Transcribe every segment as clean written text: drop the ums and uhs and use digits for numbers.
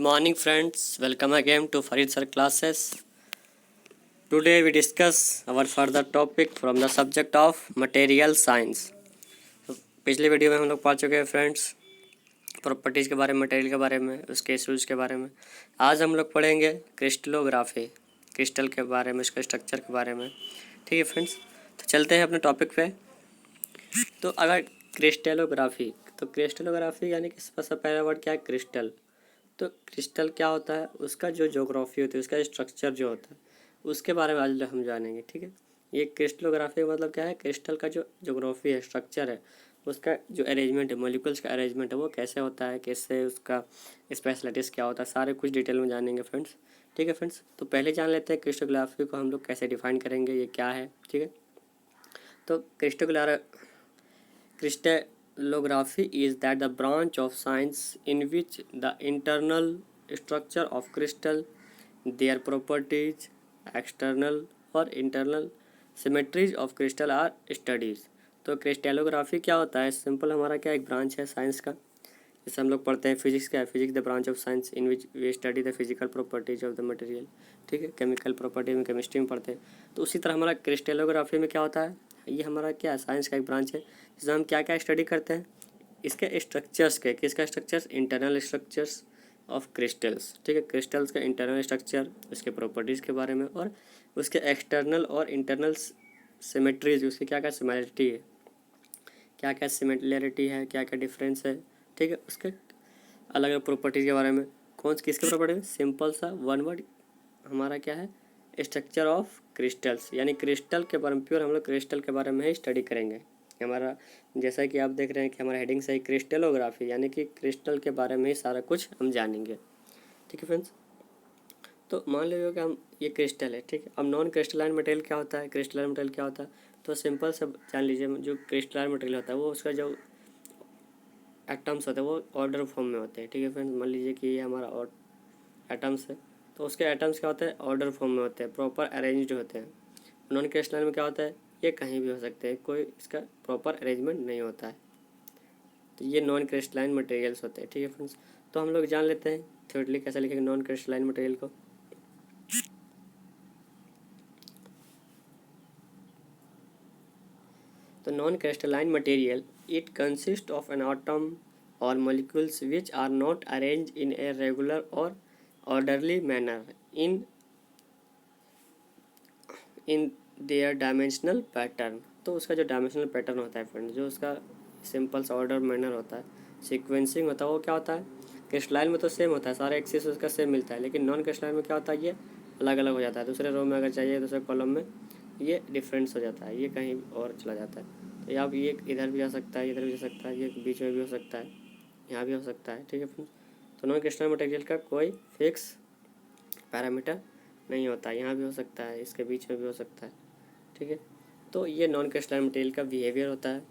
morning friends, welcome again to Farid sir classes. Today we discuss our further topic from the subject of material science. पिछले video में हम लोग पढ़ चुके हैं फ्रेंड्स प्रॉपर्टीज़ के बारे में, मटेरियल के बारे में, उसके इशूज़ के बारे में। आज हम लोग पढ़ेंगे क्रिस्टलोग्राफी, क्रिस्टल के बारे में, उसके स्ट्रक्चर के बारे में। ठीक है फ्रेंड्स, तो चलते हैं अपने टॉपिक पे। तो अगर क्रिस्टलोग्राफी, तो क्रिस्टलोग्राफी यानी कि सबसे पहला वर्ड क्या है, क्रिस्टल। तो क्रिस्टल क्या होता है, उसका जो ज्योग्राफी होती है, उसका स्ट्रक्चर जो होता है, उसके बारे में आज हम जानेंगे। ठीक है, ये क्रिस्टलोग्राफी का मतलब क्या है, क्रिस्टल का जो ज्योग्राफी है, स्ट्रक्चर है, उसका जो अरेंजमेंट है, मॉलिक्यूल्स का अरेंजमेंट है, वो कैसे होता है, कैसे उसका स्पेशलिटीज़ क्या होता है, सारे कुछ डिटेल में जानेंगे फ्रेंड्स। ठीक है फ्रेंड्स, तो पहले जान लेते हैं क्रिस्टलोग्राफी को हम लोग कैसे डिफाइन करेंगे, ये क्या है। ठीक है, तो crystallography is that the branch of science in which the internal structure of crystal, their properties, external or internal symmetries of crystal are studied। तो क्रिस्टलोग्राफी क्या होता है, सिंपल हमारा क्या एक ब्रांच है साइंस का, जैसे हम लोग पढ़ते हैं फिजिक्स का है, physics the branch of science in which we study the physical properties of the material. ठीक है, केमिकल प्रॉपर्टी में केमिस्ट्री में पढ़ते हैं, तो उसी तरह हमारा क्रिस्टलोग्राफी में क्या होता है, ये हमारा क्या है, साइंस का एक ब्रांच है जिसमें हम क्या क्या स्टडी करते हैं, इसके स्ट्रक्चर्स के, किसका structures, internal structures of crystals. ठीक है, क्रिस्टल्स का इंटरनल स्ट्रक्चर, उसके प्रॉपर्टीज़ के बारे में, और उसके एक्सटर्नल और इंटरनल सिमेट्रीज, उसकी क्या क्या सिमिलरिटी है, क्या क्या सिमिलरिटी है, क्या क्या डिफरेंस है। ठीक है, उसके अलग अलग प्रॉपर्टीज़ के बारे में, कौन किसके प्रॉपर्टी में, सिंपल सा वन वर्ड हमारा क्या है, स्ट्रक्चर ऑफ क्रिस्टल्स, यानी क्रिस्टल के बारे में, प्योर हम लोग क्रिस्टल के बारे में ही स्टडी करेंगे। हमारा जैसा कि आप देख रहे हैं कि हमारा हेडिंग से ही क्रिस्टलोग्राफी, यानी कि क्रिस्टल के बारे में ही सारा कुछ हम जानेंगे। ठीक है फ्रेंड्स, तो मान लीजिए कि हम ये क्रिस्टल है। ठीक है, अब नॉन क्रिस्टलाइन मटेरियल क्या होता है, क्रिस्टलाइन मटेरियल क्या होता है, तो सिंपल से जान लीजिए, जो क्रिस्टलाइन मटेरियल होता है वो उसका जो एटम्स होते हैं वो ऑर्डर फॉर्म में होते हैं। ठीक है फ्रेंड्स, मान लीजिए कि ये हमारा एटम्स है, तो उसके एटम्स क्या होते हैं, ऑर्डर फॉर्म में होते हैं, प्रॉपर अरेंज्ड होते हैं। नॉन क्रिस्टलाइन में क्या होता है, ये कहीं भी हो सकते हैं, कोई इसका प्रॉपर अरेंजमेंट नहीं होता है, तो ये नॉन क्रिस्टलाइन मटेरियल्स होते हैं। ठीक है फ्रेंड्स, तो हम लोग जान लेते हैं थ्योरेटिकली कैसे लिखेंगे नॉन क्रिस्टलाइन मटेरियल को। तो non crystalline material, it consist of an atom और molecules which are not arrange in a regular और orderly manner in their dimensional pattern. तो उसका जो डायमेंशनल पैटर्न होता है फ्रेंड, जो उसका सिंपल सा ऑर्डर मैनर होता है, सीक्वेंसिंग होता है, वो क्या होता है, क्रिस्टलाइन में तो सेम होता है, सारे एक्सिस उसका सेम मिलता है, लेकिन नॉन क्रिस्टलाइन में क्या होता है, ये अलग अलग हो जाता है। दूसरे रो में अगर चाहिए, दूसरे कॉलम में ये डिफरेंस हो जाता है, ये कहीं और चला जाता है। तो या ये इधर भी आ सकता है, इधर भी जा सकता है, ये बीच में भी हो सकता है, यहाँ भी हो सकता है। ठीक है फ्रेंड्स, तो नॉन क्रिस्टलाइन मटेरियल का कोई फिक्स पैरामीटर नहीं होता, यहाँ भी हो सकता है, इसके बीच में भी हो सकता है। ठीक है, तो ये नॉन क्रिस्टलाइन मटेरियल का बिहेवियर होता है,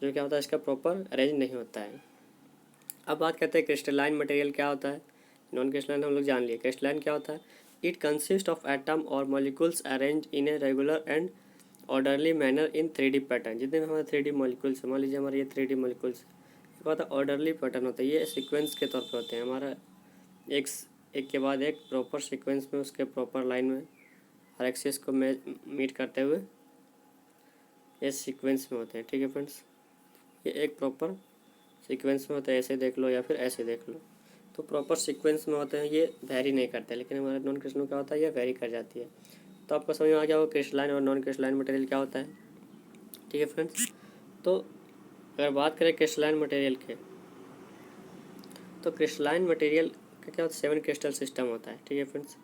जो क्या होता है, इसका प्रॉपर अरेंज नहीं होता है। अब बात करते हैं क्रिस्टलाइन मटेरियल क्या होता है। नॉन क्रिस्टलाइन हम लोग जान लिए, क्रिस्टलाइन क्या होता है, इट कंसिस्ट ऑफ एटम और molecules arrange in a regular and orderly manner in 3D pattern. जितने भी हमारे 3D मॉलिक्यूल्स, मान लीजिए हमारे ये 3D मॉलिक्यूल्स, क्या होता है, ऑर्डरली पैटर्न होता है, ये सीक्वेंस के तौर पर होते हैं, हमारा एक के बाद एक प्रॉपर सीक्वेंस में, उसके प्रॉपर लाइन में हर एक्सिस को मीट करते हुए ये सीक्वेंस में होते हैं। ठीक है फ्रेंड्स, ये एक प्रॉपर सीक्वेंस में होता है, ऐसे देख लो या फिर ऐसे देख लो, तो प्रॉपर सीक्वेंस में होते हैं, ये वेरी नहीं करते। लेकिन हमारे नॉन क्रिस्टलाइन क्या होता है, ये वेरी कर जाती है। तो आपको समझ में आ गया होगा क्रिस्टलाइन और नॉन क्रिस्टलाइन मटेरियल क्या होता है। ठीक है फ्रेंड्स, तो अगर बात करें क्रिस्टलाइन मटेरियल के, तो क्रिस्टलाइन मटेरियल का क्या होता है, 7 क्रिस्टल सिस्टम होता है। ठीक है फ्रेंड्स,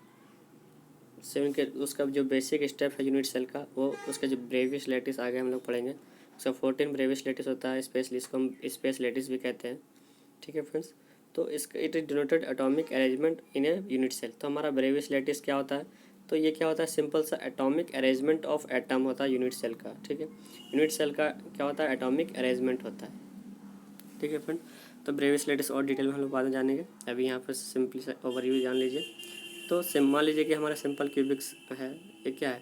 7 के उसका जो बेसिक स्टेप है यूनिट सेल का, वो उसका जो ब्रेवियस लैटिस आगे हम लोग पढ़ेंगे, उसका 14 ब्रेवियस लैटिस होता है, स्पेशली इसको हम स्पेस लैटिस भी कहते हैं। ठीक है फ्रेंड्स, तो इसका it is denoted atomic arrangement in a unit cell. तो हमारा ब्रेवियस लैटिस क्या होता है, तो ये क्या होता है, सिंपल सा एटॉमिक अरेंजमेंट ऑफ एटम होता है यूनिट सेल का। ठीक है, यूनिट सेल का क्या होता है, एटॉमिक अरेंजमेंट होता है। ठीक है फ्रेंड, तो ब्रेवियस लैटिस और डिटेल में हम लोग बाद में जानेंगे, अभी यहाँ पर सिंपली सा ओवरव्यू जान लीजिए। तो मान लीजिए कि हमारा सिंपल क्यूबिक्स है, ये क्या है,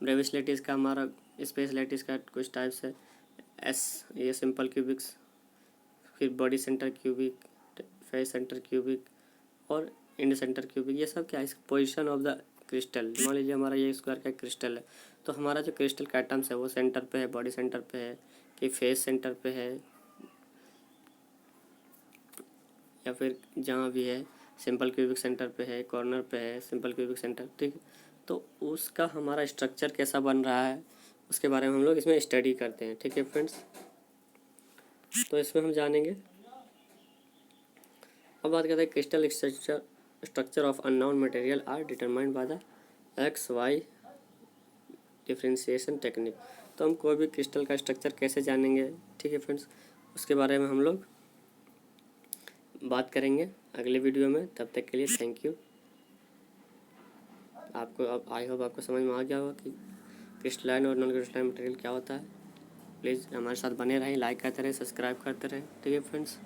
ब्रेवियस लैटिस का हमारा स्पेस लैटिस का कुछ टाइप्स है, एस ये सिंपल क्यूबिक्स, फिर body centre cubic, face centre cubic, और इन सेंटर क्यूबिक, ये सब क्या है, पोजीशन ऑफ द क्रिस्टल। मान लीजिए हमारा ये स्क्वायर का क्रिस्टल है, तो हमारा जो क्रिस्टल का एटम्स है वो सेंटर पे है, बॉडी सेंटर पे है कि फेस सेंटर पे है, या फिर जहाँ भी है सिंपल क्यूबिक सेंटर पे है, कॉर्नर पे है सिंपल क्यूबिक सेंटर, ठीक है। तो उसका हमारा स्ट्रक्चर कैसा बन रहा है उसके बारे में हम लोग इसमें स्टडी करते हैं, ठीक है फ्रेंड्स। तो इसमें हम जानेंगे। अब बात करते हैं crystal structure of unknown material are determined by the X Y differentiation technique. तो हम कोई भी क्रिस्टल का स्ट्रक्चर कैसे जानेंगे, ठीक है फ्रेंड्स, उसके बारे में हम लोग बात करेंगे अगले वीडियो में। तब तक के लिए थैंक यू। आपको अब आई होप आपको समझ में आ गया होगा कि क्रिस्टलाइन और नॉन क्रिस्टलाइन मटेरियल क्या होता है। प्लीज़ हमारे साथ बने रहें, लाइक करते रहें, सब्सक्राइब करते रहें, ठीक है फ्रेंड्स।